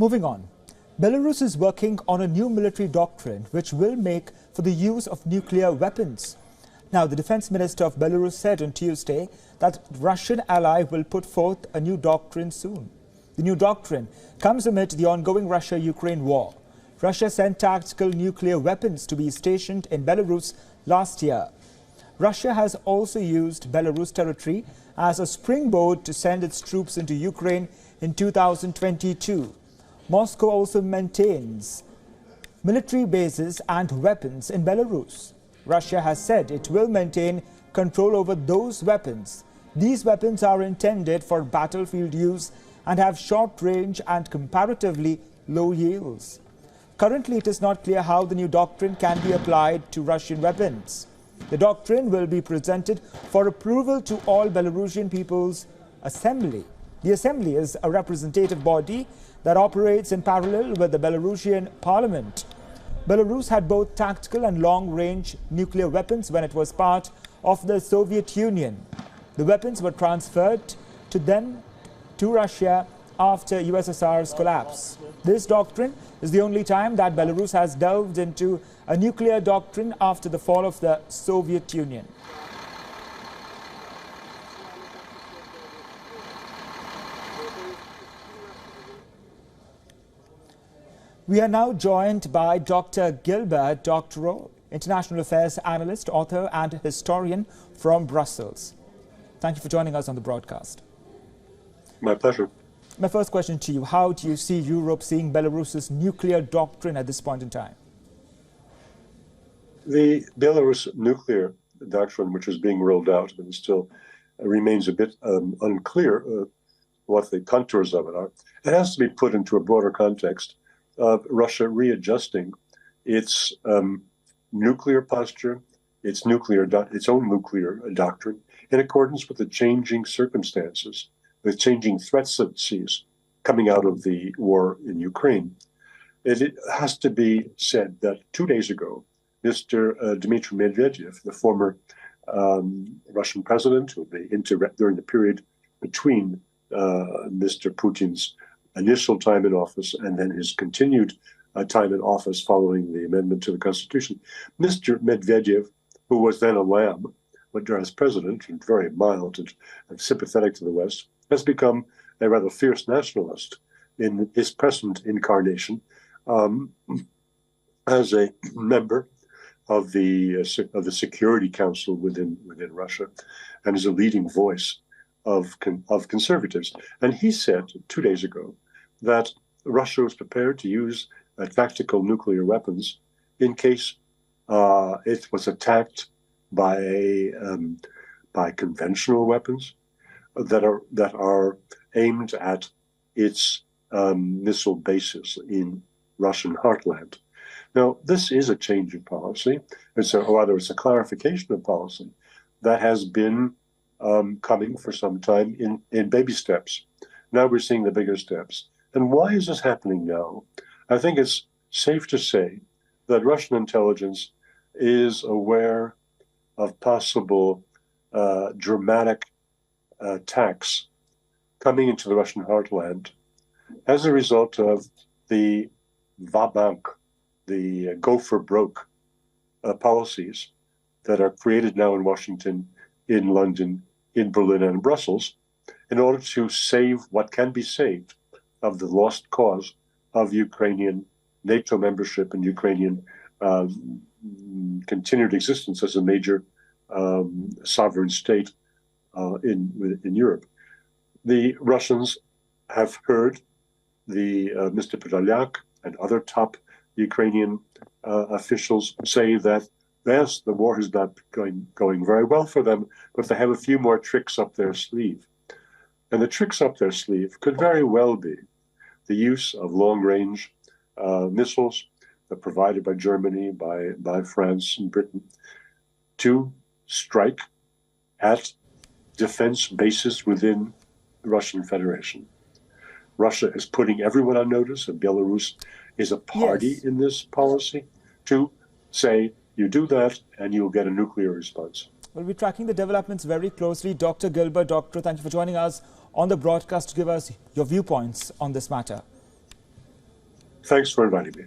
Moving on, Belarus is working on a new military doctrine which will make for the use of nuclear weapons. Now, the Defence Minister of Belarus said on Tuesday that Russian ally will put forth a new doctrine soon. The new doctrine comes amid the ongoing Russia-Ukraine war. Russia sent tactical nuclear weapons to be stationed in Belarus last year. Russia has also used Belarus territory as a springboard to send its troops into Ukraine in 2022. Moscow also maintains military bases and weapons in Belarus. Russia has said it will maintain control over those weapons. These weapons are intended for battlefield use and have short range and comparatively low yields. Currently, it is not clear how the new doctrine can be applied to Russian weapons. The doctrine will be presented for approval to all Belarusian People's Assembly. The Assembly is a representative body that operates in parallel with the Belarusian parliament. Belarus had both tactical and long-range nuclear weapons when it was part of the Soviet Union. The weapons were transferred to Russia after USSR's collapse. This doctrine is the only time that Belarus has delved into a nuclear doctrine after the fall of the Soviet Union. We are now joined by Dr. Gilbert Doctorow, International Affairs Analyst, author and historian from Brussels. Thank you for joining us on the broadcast. My pleasure. My first question to you, how do you see Europe seeing Belarus's nuclear doctrine at this point in time? The Belarus nuclear doctrine, which is being rolled out, and still remains a bit unclear what the contours of it are, it has to be put into a broader context of Russia readjusting its nuclear posture, its own nuclear doctrine, in accordance with the changing circumstances, the changing threats that it sees coming out of the war in Ukraine. It has to be said that 2 days ago, Mr. Dmitry Medvedev, the former Russian president, during the period between Mr. Putin's initial time in office and then his continued time in office following the amendment to the Constitution, Mr. Medvedev, who was then a lamb, but as president, and very mild and sympathetic to the West, has become a rather fierce nationalist in his present incarnation as a member of the Security Council within Russia, and is a leading voice of conservatives. And he said 2 days ago that Russia was prepared to use tactical nuclear weapons in case it was attacked by conventional weapons that are aimed at its missile bases in Russian heartland. Now, this is a change of policy, or rather, it's a clarification of policy that has been coming for some time in baby steps. Now we're seeing the bigger steps. And why is this happening now? I think it's safe to say that Russian intelligence is aware of possible dramatic attacks coming into the Russian heartland as a result of the va-bank, the go-for-broke policies that are created now in Washington, in London, in Berlin, and Brussels, in order to save what can be saved of the lost cause of Ukrainian NATO membership and Ukrainian continued existence as a major sovereign state in Europe. The Russians have heard Mr. Podolyak and other top Ukrainian officials say that, yes, the war is not going very well for them, but they have a few more tricks up their sleeve. And the tricks up their sleeve could very well be the use of long-range missiles provided by Germany, by France and Britain, to strike at defense bases within the Russian Federation. Russia is putting everyone on notice, and Belarus is a party in this policy to say, you do that and you'll get a nuclear response. We'll be tracking the developments very closely. Dr. Gilbert, Doctor, thank you for joining us on the broadcast to give us your viewpoints on this matter. Thanks for inviting me.